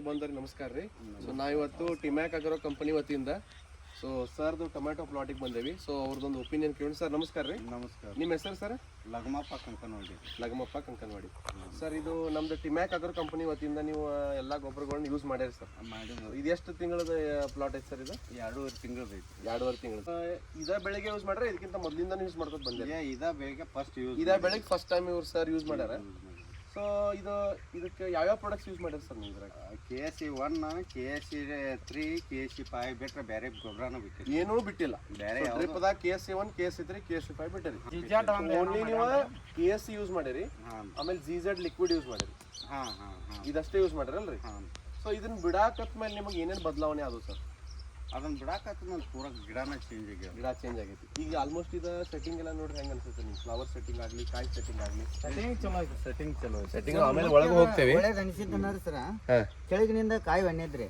ಬಂದವ್ರಿಗೆ ನಮಸ್ಕಾರ ರೀ. ಸೊ ನಾವಿವತ್ತು ಟಿಮ್ಯಾಕ್ ಆಗಿರೋ ಕಂಪನಿ ವತಿಯಿಂದ ಸೊ ಸರ್ದು ಟೊಮ್ಯಾಟೊ ಪ್ಲಾಟಿಗೆ ಬಂದೇವಿ. ಸೊ ಅವ್ರದ್ದೊಂದು ಒಪಿನಿಯನ್ ಕೇಳಿ. ಸರ್ ನಮಸ್ಕಾರ ರೀ. ನಮಸ್ಕಾರ. ನಿಮ್ಮ ಹೆಸರು ಸರ್? ಲಗಮಪ್ಪ ಕಂಕನವಾಡಿ. ಲಗಮಪ್ಪ ಕಂಕನವಾಡಿ. ಸರ್ ಇದು ನಮ್ದು ಟಿಮ್ಯಾಕ್ ಆಗಿರೋ ಕಂಪನಿ ವತಿಯಿಂದ ನೀವು ಎಲ್ಲ ಗೊಬ್ಬರಗಳನ್ನ ಯೂಸ್ ಮಾಡ್ಯಾರಿ ಸರ್? ಮಾಡಿ. ಇದು ಎಷ್ಟು ತಿಂಗಳದ ಪ್ಲಾಟ್ ಐತೆ ಸರ್? ಇದು 2.5 ತಿಂಗಳು ಐತಿ. 2.5 ತಿಂಗಳು. ಇದೇ ಬೆಳಿಗ್ಗೆ ಯೂಸ್ ಮಾಡ್ರೆ ಇದಕ್ಕಿಂತ ಮೊದಲಿಂದ ಯೂಸ್ ಮಾಡ್ಕೊಂಡು ಬಂದಿರಿ? ಇದೇ ಬೆಳಿಗ್ಗೆ ಫಸ್ಟ್ ಯೂಸ್. ಇದೇ ಬೆಳಿಗ್ಗೆ ಫಸ್ಟ್ ಟೈಮ್ ಇವ್ರು ಸರ್ ಯೂಸ್ ಮಾಡ್ಯಾರ. ಸೊ ಇದಕ್ಕೆ ಯಾವ್ಯಾವ ಪ್ರಾಡಕ್ಟ್ಸ್ ಯೂಸ್ ಮಾಡ್ಯಾರ ಸರ್ ನೀವು? KSC 1, KSC 3, KSC 5 ಬಿಟ್ರೆ ಬೇರೆ ಗೊಬ್ಬರನೂ ಬಿಟ್ಟಿಲ್ಲ. ಏನೂ ಬಿಟ್ಟಿಲ್ಲ. ಬೇರೆ ಡ್ರಿಪ್ದಾಗ KSC 1, KSC 3, KSC 5 ಬಿಟ್ಟಿರಿ. ಓನ್ಲಿ ನೀವು KSC ಯೂಸ್ ಮಾಡಿರಿ, ಆಮೇಲೆ ZZ ಲಿಕ್ವಿಡ್ ಯೂಸ್ ಮಾಡಿರಿ. ಇದಷ್ಟೇ ಯೂಸ್ ಮಾಡಿರಲ್ರಿ? ಸೊ ಇದನ್ನ ಬಿಡಾಕತ್ ಮೇಲೆ ನಿಮಗೆ ಏನೇನು ಬದಲಾವಣೆ ಆದವು ಸರ್? ಅದನ್ನ ಬಿಡಾಕತ್ತ ಮೇಲೆ ಪೂರ ಗಿಡನ ಚೇಂಜ್ ಆಗ್ಯಾವ. ಗಿಡ ಚೇಂಜ್ ಆಗೈತಿ. ಈಗ ಆಲ್ಮೋಸ್ಟ್ ಇದು ಸೆಟ್ಟಿಂಗ್ ಎಲ್ಲ ನೋಡ್ರಿ ಹೆಂಗೆ ಅನ್ಸುತ್ತೆ ನಿಮ್ಗೆ? ಫ್ಲವರ್ ಸೆಟ್ಟಿಂಗ್ ಆಗಲಿ, ಕಾಯಿ ಸೆಟ್ಟಿಂಗ್ ಆಗಲಿ, ಸೆಟ್ಟಿಂಗ್ ಚಲೋ ಐತಿ. ಸೆಟ್ಟಿಂಗ್ ಆಮೇಲೆ ಒಳಗೆ ಹೋಗ್ತೇವೆ. ಒಳ್ಳೇದು ಅನಿಸಿದ್ದು ಸರ, ಕೆಳಗಿನಿಂದ ಕಾಯಿ ಒಂದೇದ್ರಿ,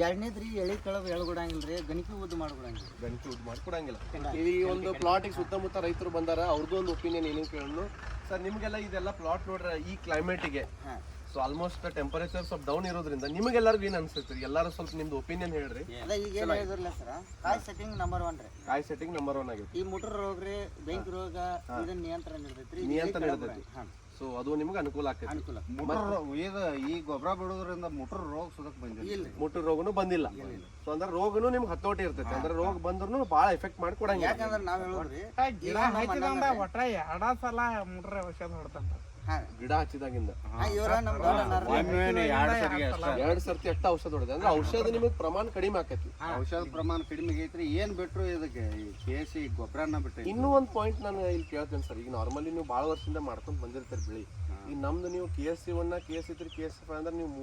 ಎರಡನೇದ್ರಿ ಎಳಿ ಕೆಳಗೆ ಎಳ್ಕೊಡಂಗಿಲ್ರಿ, ಗಣಿಕೆ ಉದ್ದು ಮಾಡ್ಕೊಡಂಗಿಲ್ಲ. ಗಣಿಕೆ ಉದ್ದು ಮಾಡ್ಕೊಡಂಗಿಲ್ಲ. ಈ ಒಂದು ಪ್ಲಾಟಿಗೆ ಸುತ್ತಮುತ್ತ ರೈತರು ಬಂದಾರ, ಅವ್ರದ್ದು ಒಂದು ಒಪಿನಿಯನ್ ಏನೇನು ಕೇಳೋಣ ಸರ್. ನಿಮಗೆಲ್ಲ ಇದೆಲ್ಲ ಪ್ಲಾಟ್ ನೋಡ್ರೆ ಈ ಕ್ಲೈಮೇಟಿಗೆ ಸೊ ಆಲ್ಮೋಸ್ಟ್ ಟೆಂಪರೇಚರ್ ಸ್ವಲ್ಪ ಡೌನ್ ಇರೋದ್ರಿಂದ ನಿಮಗೆಲ್ಲರಿಗೂ ಏನು ಅನ್ಸುತ್ತೆ? ಎಲ್ಲರೂ ಸ್ವಲ್ಪ ನಿಮ್ದು ಒಪಿನಿಯನ್ ಹೇಳ್ರಿ. ಈಗ ಏನು ಹೇಳಿದ್ರಲ್ಲ ಸರ, ಕಾಯಿ ಸೆಟ್ಟಿಂಗ್ ನಂಬರ್ 1 ರೀ. ಕಾಯಿ ಸೆಟ್ಟಿಂಗ್ ನಂಬರ್ 1 ಆಗೈತಿ. ಈ ಮುಟ್ರ ರೋಗ ರೀ, ಬೆಂಕಿ ರೋಗ, ಇದನ್ನ ನಿಯಂತ್ರಣ ಇರ್ತೈತ್ರಿ. ನಿಯಂತ್ರಣ ಇರ್ತೈತಿ. ಸೊ ಅದು ನಿಮ್ಗೆ ಅನುಕೂಲ ಆಕೈತಿ. ಅನುಕೂಲ. ಈ ಗೊಬ್ಬರ ಬಿಡೋದ್ರಿಂದ ಮುಟ್ರ ರೋಗ ಸುದಕ್ ಬಂದಿಲ್ಲ. ಮುಟ್ರ ರೋಗನು ಬಂದಿಲ್ಲ. ಸೊ ಅಂದ್ರೆ ರೋಗನು ನಿಮ್ಗೆ ಹತೋಟಿ ಇರ್ತೈತಿ. ಅಂದ್ರೆ ರೋಗ ಬಂದ್ರು ಭಾಳ ಎಫೆಕ್ಟ್ ಮಾಡಿ ಕೊಡಂಗಿಲ್ಲ. ಯಾಕಂದ್ರೆ ನಾವ್ ಹೇಳೋದ್ರಿ, ಗಿಡ ಹಚ್ಚಿದಂದ ಒಟ್ಟ 2 ಸಲ ಮುಟ್ರೆ ಔಷಧ ಹೊಡ್ತಾನ. ಗಿಡ ಹಚ್ಚಿದಾಗಿಂದ 2 ಸರ್ತಿ ಅಷ್ಟ ಔಷಧ ಹೊಡೆದ ಅಂದ್ರೆ ಔಷಧ ನಿಮಗೆ ಪ್ರಮಾಣ ಕಡಿಮೆ ಆಕೈತಿ. ಔಷಧ ಪ್ರಮಾಣ ಕಡಿಮೆ ಆಗೈತ್ರಿ. ಏನ್ ಬಿಟ್ರು ಇದಕ್ಕೆ KSC ಗೊಬ್ಬರನ ಬಿಟ್ರಿ. ಇನ್ನೂ ಒಂದು ಪಾಯಿಂಟ್ ನಾನು ಇಲ್ಲಿ ಕೇಳ್ತೇನೆ ಸರ್. ಈಗ ನಾರ್ಮಲಿ ನೀವು ಭಾಳ ವರ್ಷದಿಂದ ಮಾಡ್ಕೊಂಡು ಬಂದಿರ್ತೀರಿ ಬೆಳಿ. ಈಗ ನಮ್ದು ನೀವು KSC 1, KSC 3, KSC 5 ಅಂದ್ರೆ ನೀವು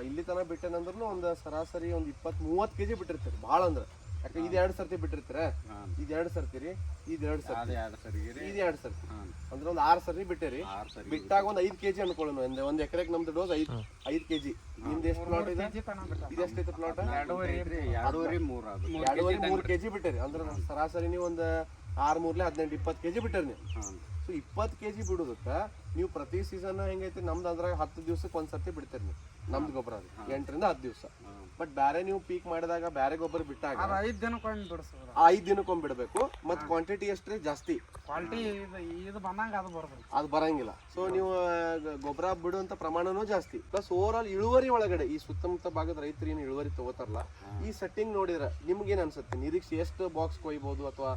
ಇಲ್ಲಿ ತನಕ ಬಿಟ್ಟೇನಂದ್ರೂ ಒಂದು ಸರಾಸರಿ ಒಂದು 20-30 kg ಬಿಟ್ಟಿರ್ತೀರಿ ಭಾಳ ಅಂದ್ರೆ. ಯಾಕೆ ಇದು 2 ಸರ್ತಿ ಬಿಟ್ಟಿರ್ತೀರ, ಇದು 2 ಸರ್ತಿ ರೀ, ಇದು 2 ಸರ್ತಿ, ಇದು 2 ಸರ್ತಿ ಅಂದ್ರೆ ಒಂದು 6 ಸರ್ತಿ ಬಿಟ್ಟಿರಿ. ಬಿಟ್ಟಾಗ ಒಂದು 5 kg ಅನ್ಕೊಳ್ಳೋಣ. ಒಂದು ಎಕರೆಗೆ ನಮ್ದು ಡೋಸ್ 5 kg. ನಿಮ್ದು ಎಷ್ಟು ಪ್ಲಾಟ್ ಇದೆ? ಇದೆಷ್ಟೈತೆ ಪ್ಲಾಟ್? 2.5-3 kg ಬಿಟ್ಟಿರಿ. ಅಂದ್ರೆ ಸರಾಸರಿ ನೀವು ಒಂದು 6-3-18-20 kg ಬಿಟ್ಟಿರಿ ನೀವು. ಸೊ 20 kg ಬಿಡೋದಕ್ಕೆ ನೀವು ಪ್ರತಿ ಸೀಸನ್ ಹೆಂಗೈತಿ ನಮ್ದು ಅಂದ್ರೆ 10 ದಿವ್ಸಕ್ಕೆ ಒಂದ್ಸರ್ತಿ ಬಿಡ್ತೀರಿ ನೀವು ನಮ್ದು ಗೊಬ್ಬರ. ಅದು 8ರಿಂದ 10 ದಿವಸ. ಬಟ್ ಬೇರೆ ನೀವು ಪೀಕ್ ಮಾಡಿದಾಗ ಬೇರೆ ಗೊಬ್ಬರ ಬಿಟ್ಟಾಗ 5 ದಿನಕ್ಕೊಮ್ಮೆ ಬಿಡಿಸ್ಬೋದು. 5 ದಿನಕ್ಕೊಮ್ಮೆ ಬಿಡಬೇಕು. ಮತ್ತು ಕ್ವಾಂಟಿಟಿ ಎಷ್ಟ್ರಿ? ಜಾಸ್ತಿ ಕ್ವಾಲಿಟಿ ಇದು ಬಂದಂಗ ಅದು ಬರ್ತದೆ, ಅದು ಬರಂಗಿಲ್ಲ. ಸೊ ನೀವು ಗೊಬ್ಬರ ಬಿಡುವಂತ ಪ್ರಮಾಣನೂ ಜಾಸ್ತಿ. ಪ್ಲಸ್ ಓವರ್ ಆಲ್ ಇಳುವರಿ ಒಳಗಡೆ ಈ ಸುತ್ತಮುತ್ತ ಭಾಗದ ರೈತರು ಏನು ಇಳುವರಿ ತಗೋತಾರಲ್ಲ, ಈ ಸೆಟ್ಟಿಂಗ್ ನೋಡಿದ್ರೆ ನಿಮ್ಗೇನು ಅನ್ಸುತ್ತೆ? ನಿರೀಕ್ಷೆ ಎಷ್ಟು ಬಾಕ್ಸ್ ಕೊಯ್ಬೋದು ಅಥವಾ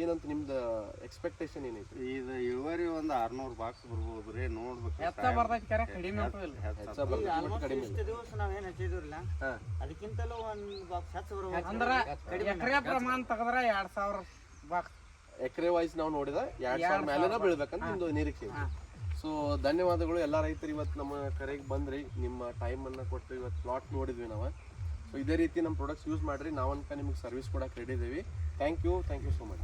ಏನಂತ ನಿಮ್ದು ಎಕ್ಸ್ಪೆಕ್ಟೇಷನ್ ಏನೈತಿ? ಇದು ಇಳುವರಿ ಒಂದು 600 ಬಾಕ್ಸ್ ಬರ್ಬೋದು ರೀ. ನೋಡ್ಬೇಕು ಹೆಚ್ಚ ಬರ್ತೈತಿ, ಕರೆ ಕಡಿಮೆ ಆಗ್ತದಿಲ್ಲ. ಇಷ್ಟು ದಿವಸ ನಾವೇನ್ ಹಚ್ಚಿದ್ರಲ್ಲ ಅದಕ್ಕಿಂತಲೂ ಒಂದು ಬಾಕ್ಸ್ ಹೆಚ್ಚು ಬರ್ಬೋದು. ಅಂದ್ರೆ ಎಕರೆ ಪ್ರಮಾಣ ತೆಗೆದ್ರೆ 2000 ಬಾಕ್ಸ್. ಎಕರೆ ವೈಸ್ ನಾವು ನೋಡಿದ 2000 ಮೇಲೆನ ಬೀಳ್ಬೇಕಂತ ನಿಮ್ದು ನಿರೀಕ್ಷೆ. ಸೊ ಧನ್ಯವಾದಗಳು ಎಲ್ಲ ರೈತರು. ಇವತ್ತು ನಮ್ಮ ಕರೆಗೆ ಬಂದ್ರಿ, ನಿಮ್ಮ ಟೈಮನ್ನು ಕೊಟ್ಟು ಇವತ್ತು ಪ್ಲಾಟ್ ನೋಡಿದ್ವಿ ನಾವು. ಸೊ ಇದೇ ರೀತಿ ನಮ್ಮ ಪ್ರಾಡಕ್ಟ್ಸ್ ಯೂಸ್ ಮಾಡಿರಿ. ನಾವನ್ಕ ನಿಮಗೆ ಸರ್ವಿಸ್ ಕೊಡಕ್ಕೆ ರೆಡಿ ಇದ್ದೀವಿ. Thank you so much.